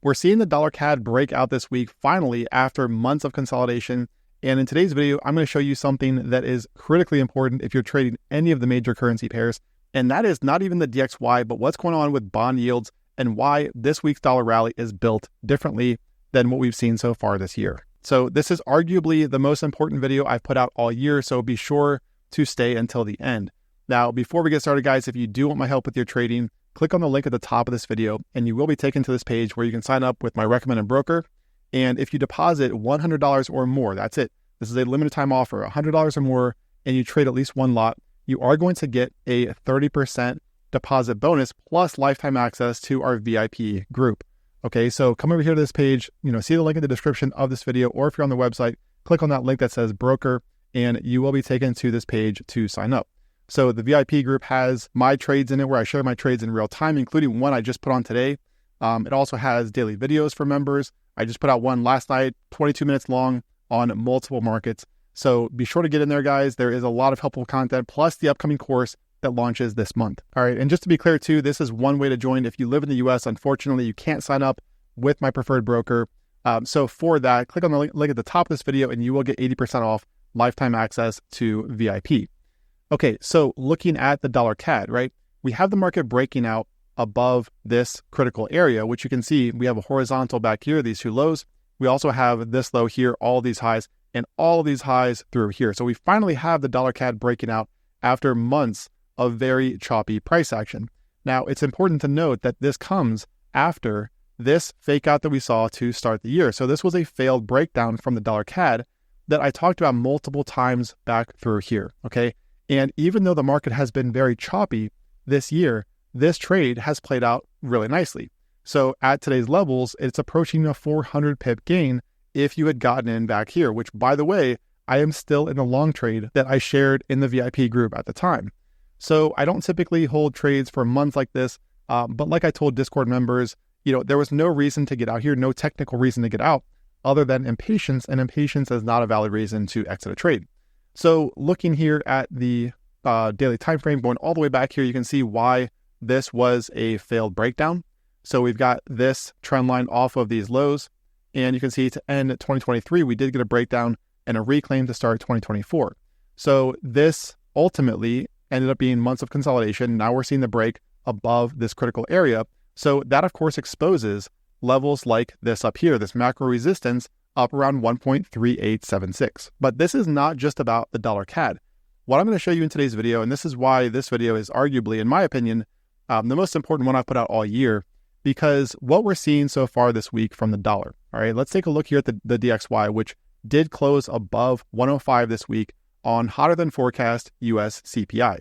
We're seeing the dollar CAD break out this week finally after months of consolidation. And in today's video, I'm going to show you something that is critically important if you're trading any of the major currency pairs. And that is not even the DXY, but what's going on with bond yields and why this week's dollar rally is built differently than what we've seen so far this year. So this is arguably the most important video I've put out all year, so be sure to stay until the end. Now, before we get started, guys, if you do want my help with your trading, click on the link at the top of this video, and you will be taken to this page where you can sign up with my recommended broker. And if you deposit $100 or more, that's it. This is a limited time offer, $100 or more, and you trade at least one lot, you are going to get a 30% deposit bonus plus lifetime access to our VIP group. Okay, so come over here to this page, see the link in the description of this video, or if you're on the website, click on that link that says broker, and you will be taken to this page to sign up. So the VIP group has my trades in it where I share my trades in real time, including one I just put on today. It also has daily videos for members. I just put out one last night, 22 minutes long on multiple markets. So be sure to get in there, guys. There is a lot of helpful content, plus the upcoming course that launches this month. All right, and just to be clear too, this is one way to join. If you live in the US, unfortunately, you can't sign up with my preferred broker. So for that, click on the link at the top of this video and you will get 80% off lifetime access to VIP. Okay, so looking at the dollar CAD, right? We have the market breaking out above this critical area, which you can see we have a horizontal back here, these two lows. We also have this low here, all these highs, and all of these highs through here. So we finally have the dollar CAD breaking out after months of very choppy price action. Now, it's important to note that this comes after this fake out that we saw to start the year. So this was a failed breakdown from the dollar CAD that I talked about multiple times back through here, okay? And even though the market has been very choppy this year, this trade has played out really nicely. So at today's levels, it's approaching a 400 pip gain if you had gotten in back here, which, by the way, I am still in the long trade that I shared in the VIP group at the time. So I don't typically hold trades for months like this, but like I told Discord members, there was no reason to get out here, no technical reason to get out other than impatience, and impatience is not a valid reason to exit a trade. So looking here at the daily time frame, going all the way back here, you can see why this was a failed breakdown. So we've got this trend line off of these lows, and you can see to end 2023, we did get a breakdown and a reclaim to start 2024. So this ultimately ended up being months of consolidation. Now we're seeing the break above this critical area. So that, of course, exposes levels like this up here, this macro resistance up around 1.3876. But this is not just about the dollar CAD. What I'm going to show you in today's video, and this is why this video is arguably, in my opinion, the most important one I've put out all year, because what we're seeing so far this week from the dollar. All right, let's take a look here at the DXY, which did close above 105 this week on hotter than forecast US CPI.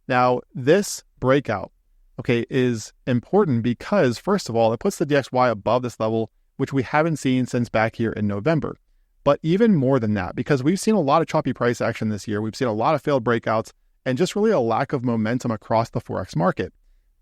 Now, this breakout, okay, is important because, first of all, it puts the DXY above this level, which we haven't seen since back here in November. But even more than that, because we've seen a lot of choppy price action this year, we've seen a lot of failed breakouts, and just really a lack of momentum across the forex market.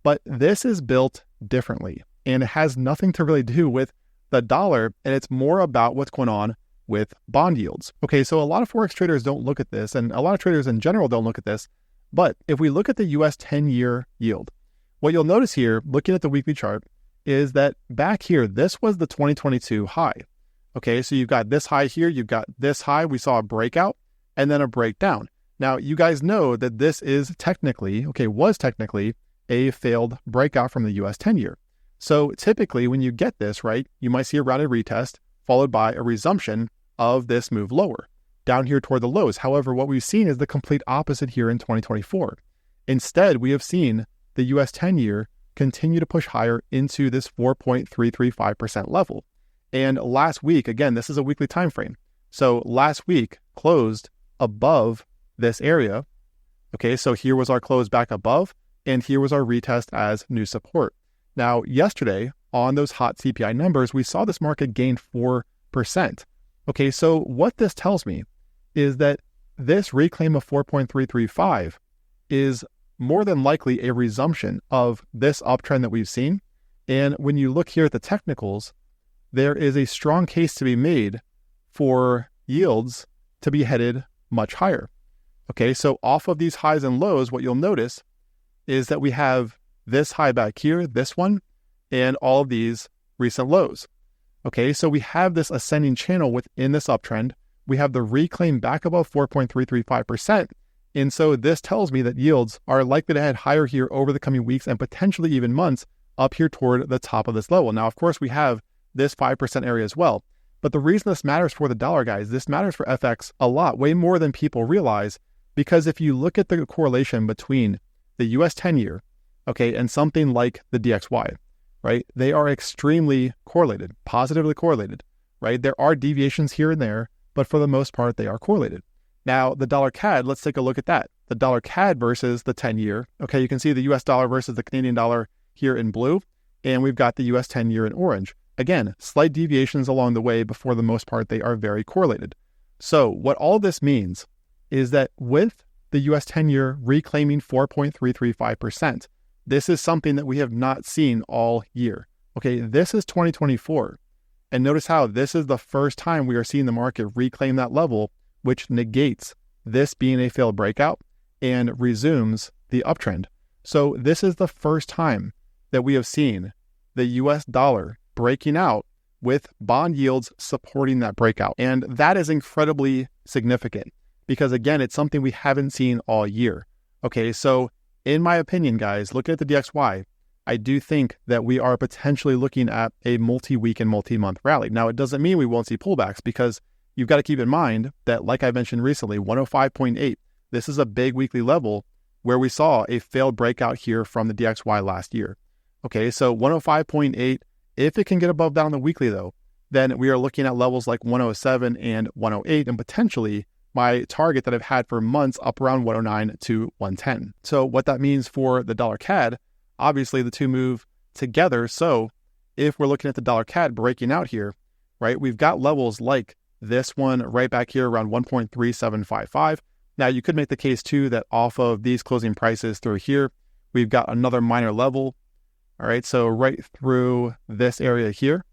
But this is built differently, and it has nothing to really do with the dollar, and it's more about what's going on with bond yields. Okay, so a lot of forex traders don't look at this, and a lot of traders in general don't look at this, but if we look at the US 10-year yield, what you'll notice here, looking at the weekly chart, is that back here, this was the 2022 high. Okay, so you've got this high here, you've got this high, we saw a breakout, and then a breakdown. Now, you guys know that this is technically, was technically a failed breakout from the US 10-year. So typically, when you get this, right, you might see a rounded retest, followed by a resumption of this move lower, down here toward the lows. However, what we've seen is the complete opposite here in 2024. Instead, we have seen the US 10-year continue to push higher into this 4.335% level. And last week, again, this is a weekly time frame. So last week closed above this area. Okay, so here was our close back above, and here was our retest as new support. Now, yesterday, on those hot CPI numbers, we saw this market gain 4%. Okay, so what this tells me is that this reclaim of 4.335 is more than likely a resumption of this uptrend that we've seen. And when you look here at the technicals, there is a strong case to be made for yields to be headed much higher. Okay, so off of these highs and lows, what you'll notice is that we have this high back here, this one, and all of these recent lows. Okay, so we have this ascending channel within this uptrend. We have the reclaim back above 4.335%. And so this tells me that yields are likely to head higher here over the coming weeks and potentially even months up here toward the top of this level. Now, of course, we have this 5% area as well. But the reason this matters for the dollar, guys, this matters for FX a lot, way more than people realize, because if you look at the correlation between the US 10-year, okay, and something like the DXY, right, they are extremely correlated, positively correlated, right? There are deviations here and there, but for the most part, they are correlated. Now, the dollar CAD, let's take a look at that. The dollar CAD versus the 10-year. Okay, you can see the US dollar versus the Canadian dollar here in blue, and we've got the US 10-year in orange. Again, slight deviations along the way, but for the most part, they are very correlated. So what all this means is that with the US 10-year reclaiming 4.335%, this is something that we have not seen all year. Okay, this is 2024. And notice how this is the first time we are seeing the market reclaim that level, which negates this being a failed breakout and resumes the uptrend. So this is the first time that we have seen the US dollar breaking out with bond yields supporting that breakout. And that is incredibly significant because, again, it's something we haven't seen all year. Okay, so in my opinion, guys, looking at the DXY, I do think that we are potentially looking at a multi-week and multi-month rally. Now, it doesn't mean we won't see pullbacks because you've got to keep in mind that, like I mentioned recently, 105.8, this is a big weekly level where we saw a failed breakout here from the DXY last year. Okay, so 105.8, if it can get above that on the weekly though, then we are looking at levels like 107 and 108 and potentially my target that I've had for months up around 109 to 110. So what that means for the dollar CAD, obviously the two move together. So if we're looking at the dollar CAD breaking out here, right, we've got levels like this one right back here around 1.3755. Now you could make the case too that off of these closing prices through here, we've got another minor level. All right, so right through this area here.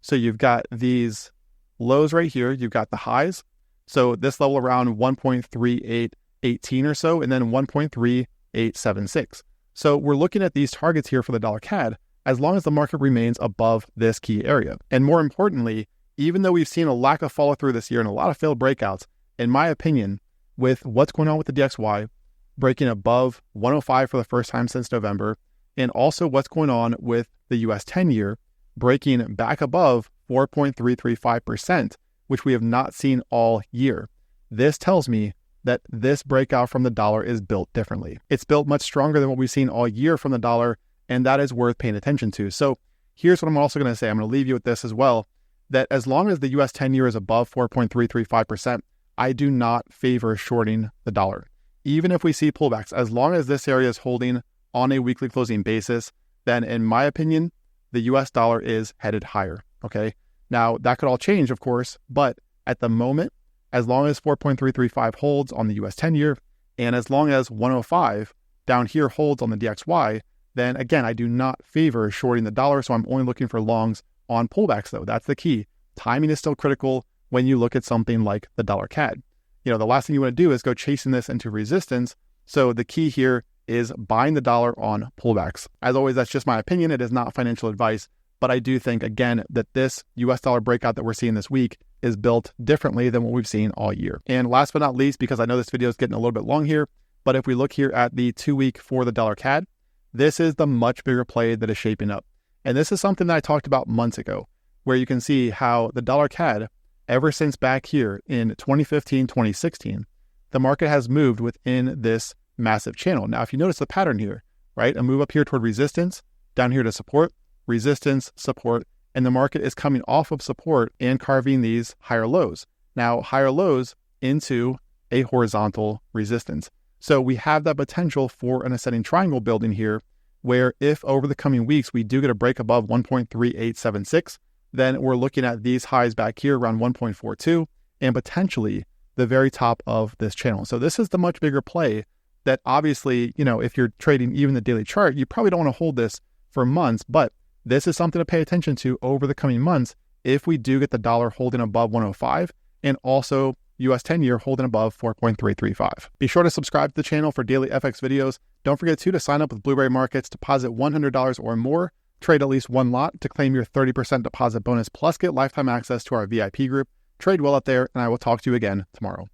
So you've got these lows right here, you've got the highs. So this level around 1.3818 or so, and then 1.3876. So we're looking at these targets here for the dollar CAD as long as the market remains above this key area. And more importantly, even though we've seen a lack of follow through this year and a lot of failed breakouts, in my opinion, with what's going on with the DXY, breaking above 105 for the first time since November, and also what's going on with the US 10-year, breaking back above 4.335%, which we have not seen all year. This tells me that this breakout from the dollar is built differently. It's built much stronger than what we've seen all year from the dollar, and that is worth paying attention to. So here's what I'm also going to say. I'm going to leave you with this as well, that as long as the US 10-year is above 4.335%, I do not favor shorting the dollar. Even if we see pullbacks, as long as this area is holding on a weekly closing basis, then in my opinion, the US dollar is headed higher, okay? Now, that could all change, of course, but at the moment, as long as 4.335 holds on the US 10-year, and as long as 105 down here holds on the DXY, then again, I do not favor shorting the dollar, so I'm only looking for longs on pullbacks, though. That's the key. Timing is still critical when you look at something like the dollar CAD. You know, the last thing you want to do is go chasing this into resistance, so the key here is buying the dollar on pullbacks. As always, that's just my opinion. It is not financial advice, but I do think, again, that this US dollar breakout that we're seeing this week is built differently than what we've seen all year. And last but not least, because I know this video is getting a little bit long here, but if we look here at the 2-week for the dollar CAD, this is the much bigger play that is shaping up. And this is something that I talked about months ago, where you can see how the dollar CAD, ever since back here in 2015, 2016, the market has moved within this massive channel. Now, if you notice the pattern here, right, a move up here toward resistance, down here to support, resistance, support, and the market is coming off of support and carving these higher lows. Now, higher lows into a horizontal resistance. So we have that potential for an ascending triangle building here, where if over the coming weeks we do get a break above 1.3876, then we're looking at these highs back here around 1.42 and potentially the very top of this channel. So this is the much bigger play that obviously, you know, if you're trading even the daily chart, you probably don't want to hold this for months, but this is something to pay attention to over the coming months if we do get the dollar holding above 105 and also US 10-year holding above 4.335. Be sure to subscribe to the channel for daily FX videos. Don't forget to sign up with Blueberry Markets, deposit $100 or more, Trade at least one lot to claim your 30% deposit bonus plus get lifetime access to our VIP group. Trade well out there, and I will talk to you again tomorrow.